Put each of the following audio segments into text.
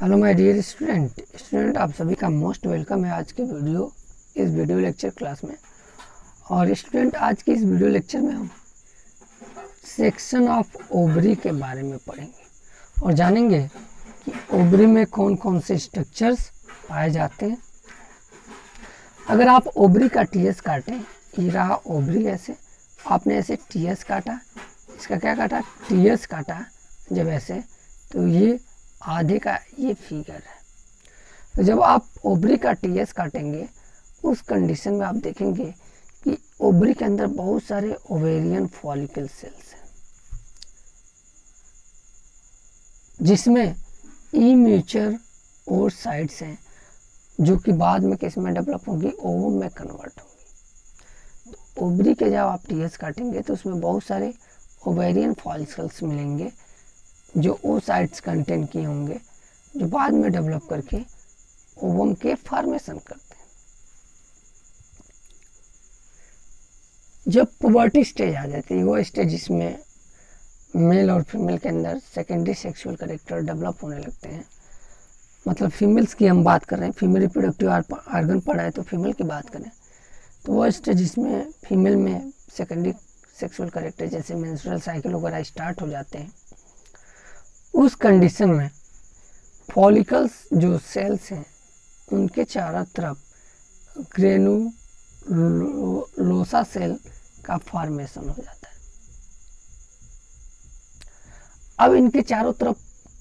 Hello my dear student आप सभी का मोस्ट वेलकम है आज के इस वीडियो लेक्चर क्लास में। और स्टूडेंट आज के इस वीडियो लेक्चर में हम सेक्शन ऑफ ओवरी के बारे में पढ़ेंगे और जानेंगे कि ओवरी में कौन कौन से स्ट्रक्चर्स पाए जाते हैं। अगर आप ओवरी का टीएस काटें, ये रहा ओवरी, ऐसे आपने ऐसे टीएस काटा, इसका क्या काटा, टीएस काटा जब ऐसे, तो ये आधे का ये फिगर है। तो जब आप ओवरी का टीएस काटेंगे उस कंडीशन में आप देखेंगे कि ओवरी के अंदर बहुत सारे ओवेरियन फॉलिकल सेल्स हैं, जिसमें इमेच्योर ओवसाइट्स हैं जो कि बाद में किस में डेवलप होंगी, ओवम में कन्वर्ट होंगी। तो ओवरी के जब आप टीएस काटेंगे तो उसमें बहुत सारे ओवेरियन फॉलिकल्स मिलेंगे जो ओसाइट्स कंटेन किए होंगे, जो बाद में डेवलप करके ओवम के फॉर्मेशन करते हैं। जब पुबर्टी स्टेज आ जाती है, वो स्टेज जिसमें मेल और फीमेल के अंदर सेकेंडरी सेक्सुअल कैरेक्टर डेवलप होने लगते हैं, मतलब फीमेल्स की हम बात कर रहे हैं, फीमेल रिप्रोडक्टिव आर्गन पढ़ा है तो फीमेल की बात करें तो वो स्टेज जिसमें फीमेल में सेकेंडरी सेक्सुअल कैरेक्टर जैसे मेंस्ट्रुअल साइकिल वगैरह स्टार्ट हो जाते हैं, उस कंडीशन में फॉलिकल्स जो सेल्स हैं उनके चारों तरफ ग्रेनुलोसा सेल का फॉर्मेशन हो जाता है। अब इनके चारों तरफ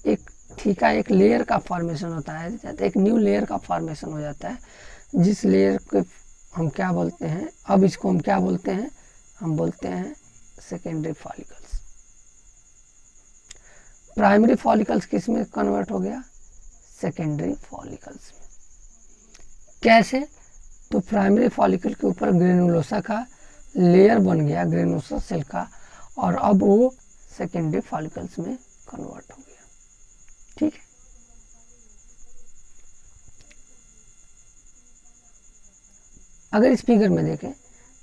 एक लेयर का फॉर्मेशन होता है, एक न्यू लेयर का फॉर्मेशन हो जाता है, जिस लेयर को हम क्या बोलते हैं, अब इसको हम क्या बोलते हैं, हम बोलते हैं सेकेंडरी फॉलिकल्स। प्राइमरी फॉलिकल्स किस में कन्वर्ट हो गया, सेकेंडरी फॉलिकल्स में। कैसे, तो प्राइमरी फॉलिकल के ऊपर ग्रेनुलोसा का लेयर बन गया, ग्रेनुलोसा सेल का, और अब वो सेकेंडरी फॉलिकल्स में कन्वर्ट हो गया। ठीक है, अगर इस फिगर में देखें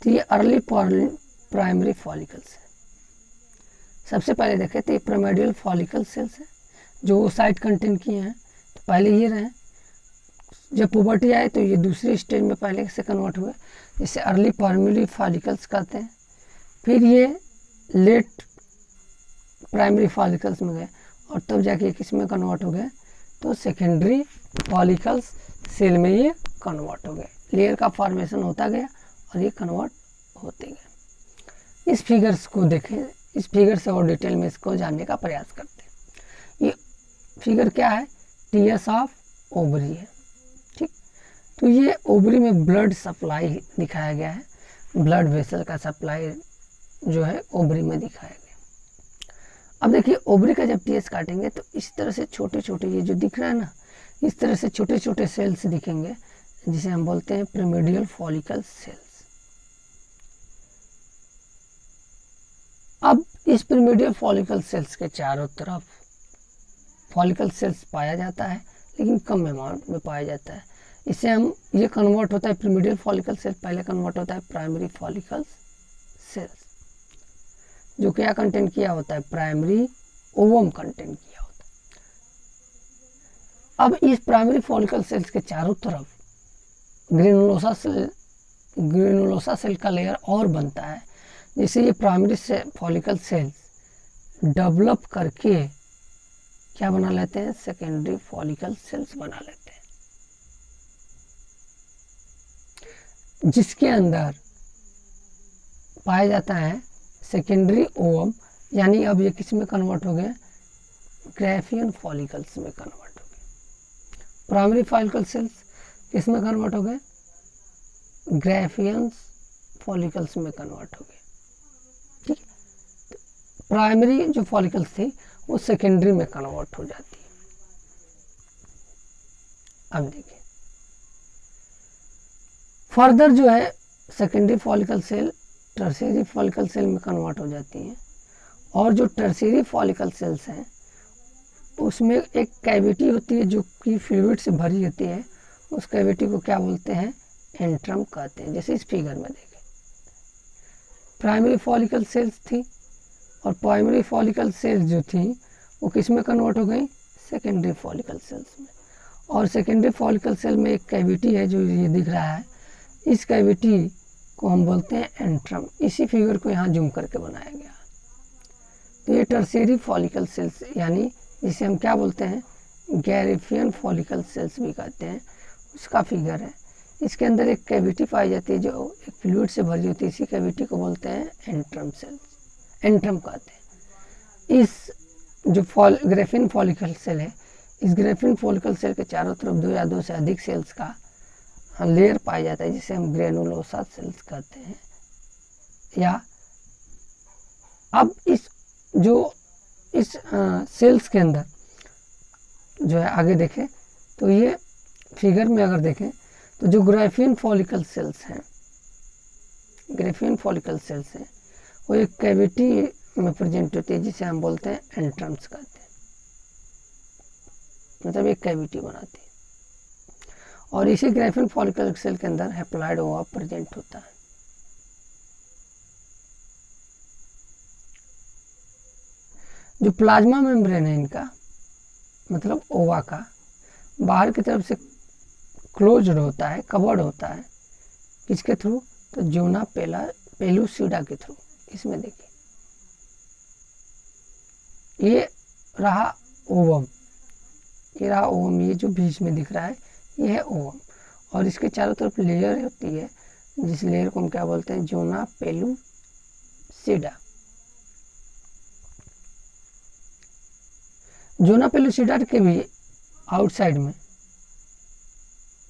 तो ये अर्ली प्राइमरी फॉलिकल्स है। सबसे पहले देखें तो ये प्रिमोर्डियल फॉलिकल सेल्स है जो साइट कंटेन किए हैं, तो पहले ये रहे, जब पुबर्टी आए तो ये दूसरे स्टेज में पहले से कन्वर्ट हुए, जिसे अर्ली प्राइमरी फॉलिकल्स कहते हैं। फिर ये लेट प्राइमरी फॉलिकल्स में गए और तब जाके किस में कन्वर्ट हो गए, तो सेकेंडरी फॉलिकल्स सेल में ये कन्वर्ट हो गए। लेयर का फॉर्मेशन होता गया और ये कन्वर्ट होते गए। इस फिगर्स को देखें, इस फिगर से और डिटेल में इसको जानने का प्रयास करते हैं। ये फिगर क्या है, टीएस ऑफ ओवरी है। ठीक, तो ये ओवरी में ब्लड सप्लाई दिखाया गया है, ब्लड वेसल का सप्लाई जो है ओवरी में दिखाया गया। अब देखिए ओवरी का जब टीएस काटेंगे तो इस तरह से छोटे छोटे ये जो दिख रहा है ना, इस तरह से छोटे छोटे सेल्स दिखेंगे, जिसे हम बोलते हैं प्रिमोर्डियल फॉलिकल सेल्स। अब इस प्रिमोर्डियल फॉलिकल सेल्स के चारों तरफ फॉलिकल सेल्स पाया जाता है, लेकिन कम अमाउंट में पाया जाता है। इससे हम ये कन्वर्ट होता है, प्रिमोर्डियल फॉलिकल सेल पहले कन्वर्ट होता है प्राइमरी फॉलिकल सेल्स, जो क्या कंटेन किया होता है, प्राइमरी ओवम कंटेन किया होता है। अब इस प्राइमरी फॉलिकल सेल्स के चारों तरफ ग्रेनुलोसा सेल का लेयर और बनता है, जिससे ये प्राइमरी फॉलिकल सेल्स डेवलप करके क्या बना लेते हैं, सेकेंडरी फॉलिकल सेल्स बना लेते हैं, जिसके अंदर पाया जाता है सेकेंडरी ओवम, यानी अब ये किस में कन्वर्ट हो गए, ग्राफियन फॉलिकल्स में कन्वर्ट हो गए। प्राइमरी फॉलिकल सेल्स किस में कन्वर्ट हो गए, ग्राफियन फॉलिकल्स में कन्वर्ट हो गए। ठीक है, प्राइमरी जो फॉलिकल्स थी वो सेकेंडरी में कन्वर्ट हो जाती है। अब देखिए फर्दर जो है secondary follicle cell tertiary follicle cell में कन्वर्ट हो जाती हैं, और जो टर्शियरी फॉलिकल सेल्स हैं उसमें एक कैविटी होती है जो कि फ्लूइड से भरी होती है, उस कैविटी को क्या बोलते हैं, एंट्रम कहते हैं। जैसे इस फिगर में देखें, प्राइमरी फॉलिकल सेल्स थी और प्राइमरी फॉलिकल सेल्स जो थी वो किस में कन्वर्ट हो गई, सेकेंडरी फॉलिकल सेल्स में। और सेकेंडरी फॉलिकल सेल में एक कैविटी है जो ये दिख रहा है, इस कैविटी को हम बोलते हैं एंट्रम। इसी फिगर को यहाँ जूम करके बनाया गया। तो ये टर्शियरी फॉलिकल सेल्स यानी जिसे हम क्या बोलते हैं, गैरिफियन फॉलिकल सेल्स भी कहते हैं, उसका फिगर है। इसके अंदर एक कैविटी पाई जाती है जो एक फ्लूइड से भरी होती है, इसी कैविटी को बोलते हैं एंट्रम सेल्स, एंट्रम कहते हैं। इस जो ग्रेफिन फॉलिकल सेल है, इस ग्रेफिन फॉलिकल सेल के चारों तरफ 2 या 2 से अधिक सेल्स का लेयर पाया जाता है जिसे हम ग्रेनुलोसा सेल्स कहते हैं। या अब इस सेल्स के अंदर जो है आगे देखें तो ये फिगर में अगर देखें तो जो ग्रेफिन फॉलिकल सेल्स हैं, ग्रेफिन फॉलिकल सेल्स हैं, वो एक कैविटी में प्रेजेंट होती है जिसे हम बोलते हैं एंट्रम्स कहते हैं, मतलब एक कैविटी बनाती है। और इसी ग्रेफिन फॉलिकल सेल के अंदर हैप्लॉइड ओवा प्रेजेंट होता है। जो प्लाज्मा मेम्ब्रेन है इनका, मतलब ओवा का, बाहर की तरफ से क्लोज्ड होता है, कवर्ड होता है, किसके थ्रू, तो जोना पेलुसिडा के थ्रू। इसमें देखिए ये रहा ओवम, ये रहा ओवम, ये जो बीच में दिख रहा है ये है ओवम। और इसके चारों तरफ लेयर होती है जिस लेयर को हम क्या बोलते हैं, जोना पेलुसिडा। जोना पेलुसिडा के भी आउटसाइड में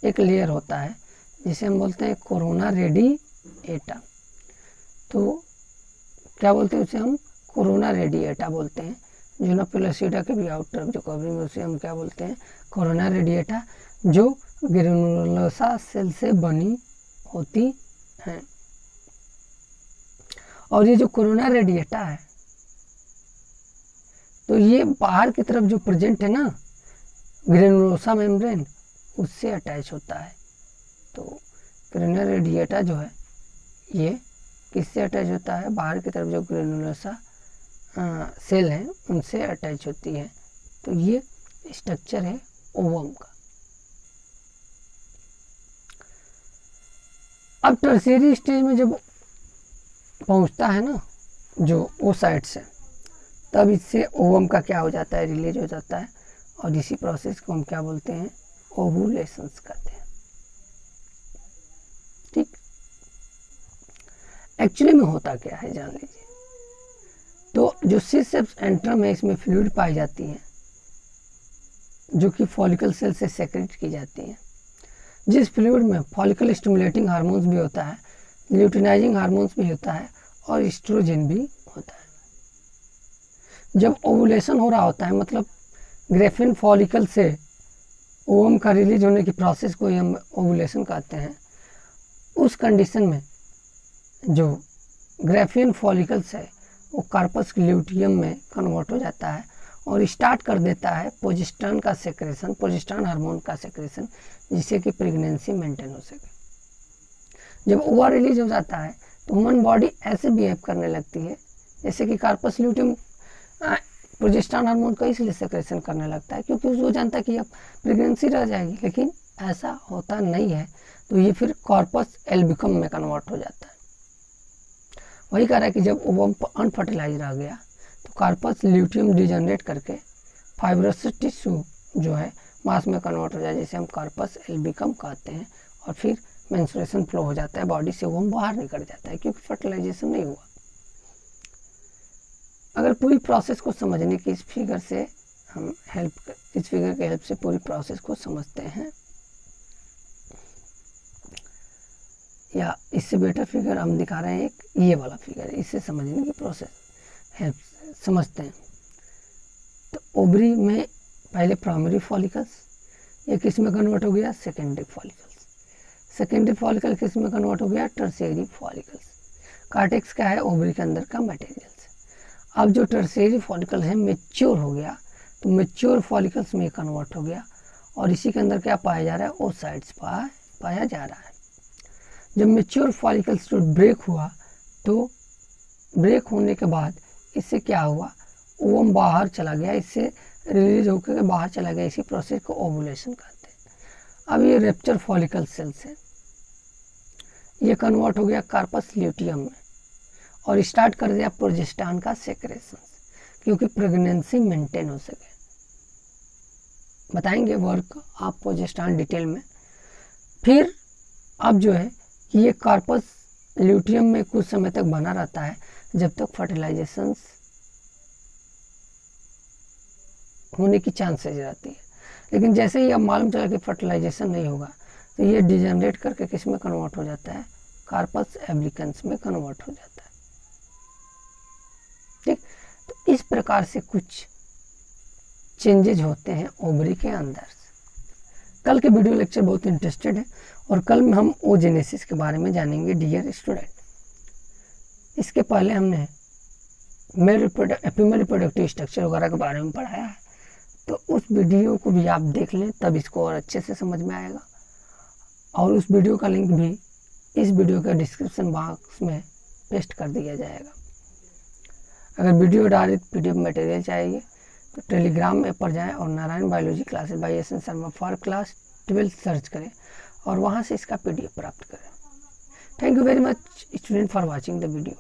एक लेयर होता है जिसे हम बोलते हैं कोरोना रेडिएटा। तो क्या बोलते हैं उसे हम, कोरोना रेडिएटा बोलते हैं। जोना पेलुसिडा के भी आउटर जो कवरिंग है उसे हम क्या बोलते हैं, कोरोना रेडिएटा, जो ग्रेनुलोसा सेल से बनी होती हैं। और ये जो कोरोना रेडिएटा है, तो ये बाहर की तरफ जो प्रेजेंट है ना ग्रेनुलोसा मेम्ब्रेन, उससे अटैच होता है। तो कोरोना रेडिएटा जो है ये किससे अटैच होता है, बाहर की तरफ जो ग्रेनुलोसा सेल हैं उनसे अटैच होती है। तो ये स्ट्रक्चर है ओवम का। अब टर्शियरी स्टेज में जब पहुंचता है ना जो ओसाइट से, तब इससे ओवम का क्या हो जाता है, रिलीज हो जाता है। और इसी प्रोसेस को हम क्या बोलते हैं, ओवुलेशंस कहते हैं। ठीक, एक्चुअली में होता क्या है जान लीजिए। तो जो सिसेप्स एंट्रम है, इसमें फ्लूइड पाई जाती है जो कि फॉलिकल सेल से सेक्रेट की जाती है। जिस फ्लूइड में फॉलिकल स्टिमुलेटिंग हार्मोन्स भी होता है, ल्यूटिनाइजिंग हार्मोन्स भी होता है और एस्ट्रोजन भी होता है। जब ओवुलेशन हो रहा होता है, मतलब ग्रेफिन फॉलिकल से ओवम का रिलीज होने की प्रोसेस को हम ओवुलेशन कहते हैं। उस कंडीशन में जो ग्रेफिन फॉलिकल्स है वो कार्पस ल्यूटियम में कन्वर्ट हो जाता है और स्टार्ट कर देता है प्रोजेस्टेरॉन का सेक्रेशन, प्रोजेस्टेरॉन हार्मोन का सेक्रेशन, जिससे कि प्रेगनेंसी मेंटेन हो सके। जब ओवा रिलीज हो जाता है तो ह्यूमन बॉडी ऐसे बिहेव करने लगती है जैसे कि कार्पस ल्यूटियम प्रोजेस्टेरॉन हार्मोन का इसलिए सेक्रेशन करने लगता है क्योंकि उसको जानता है कि अब प्रेगनेंसी रह जाएगी, लेकिन ऐसा होता नहीं है। तो ये फिर कॉर्पस एल्बिकम में कन्वर्ट हो जाता है। वही कह रहा है कि जब ओवम अनफर्टिलाइज रह गया तो कार्पस ल्यूटियम डिजनरेट करके फाइब्रस टिश्यू जो है मास में कन्वर्ट हो जाए, जिसे हम कार्पस एल्बिकम कहते हैं। और फिर मेंस्ट्रुएशन फ्लो हो जाता है, बॉडी से ओवम बाहर निकल जाता है क्योंकि फर्टिलाइजेशन नहीं हुआ। अगर पूरी प्रोसेस को समझने की इस फिगर से हम इस फिगर के हेल्प से पूरी प्रोसेस को समझते हैं, या इससे बेटर फिगर हम दिखा रहे हैं, एक ये वाला फिगर है, इससे समझने की प्रोसेस हेल्प समझते हैं। तो ओवरी में पहले प्राइमरी फॉलिकल्स, ये किस में कन्वर्ट हो गया, सेकेंडरी फॉलिकल्स। सेकेंडरी फॉलिकल किस में कन्वर्ट हो गया, टर्शियरी फॉलिकल्स। कार्टेक्स क्या है, ओवरी के अंदर का मटेरियल्स। अब जो टर्शियरी फॉलिकल है मेच्योर हो गया, तो मेच्योर फॉलिकल्स में कन्वर्ट हो गया और इसी के अंदर क्या पाया जा रहा है, ओसाइट्स पाया जा रहा है। जब मेच्योर फॉलिकल्स जो ब्रेक हुआ, तो ब्रेक होने के बाद इससे क्या हुआ, ओवम बाहर चला गया, इससे रिलीज होकर बाहर चला गया, इसी प्रोसेस को ओवुलेशन कहते हैं। अब ये रेप्चर फॉलिकल सेल्स है, ये कन्वर्ट हो गया कार्पस ल्यूटियम में और स्टार्ट कर दिया प्रोजेस्टेरॉन का सेक्रेशन, क्योंकि प्रेगनेंसी मेंटेन हो सके। बताएंगे वर्क आप प्रोजेस्टेरॉन डिटेल में। फिर अब जो है कि ये कार्पस ल्यूटियम में कुछ समय तक बना रहता है जब तक फर्टिलाइजेशन होने की चांसेस रहती है। लेकिन जैसे ही अब मालूम चला कि फर्टिलाइजेशन नहीं होगा तो ये डिजनरेट करके किस में कन्वर्ट हो जाता है, कार्पस एब्लिकन्स में कन्वर्ट हो जाता है। ठीक, तो इस प्रकार से कुछ चेंजेज होते हैं ओवरी के अंदर। कल के वीडियो लेक्चर बहुत इंटरेस्टेड है और कल में हम ओजेनेसिस के बारे में जानेंगे डियर स्टूडेंट। इसके पहले हमने फीमेल रिप्रोडक्टिव स्ट्रक्चर वगैरह के बारे में पढ़ाया है, तो उस वीडियो को भी आप देख लें, तब इसको और अच्छे से समझ में आएगा। और उस वीडियो का लिंक भी इस वीडियो के डिस्क्रिप्शन बॉक्स में पेस्ट कर दिया जाएगा। अगर वीडियो आधारित PDF मटेरियल चाहिए तो टेलीग्राम ऐप पर जाएं और Narayana biology classes by S N Sharma for class 12 search करें और वहां से इसका PDF प्राप्त करें। Thank you very much student for watching the video.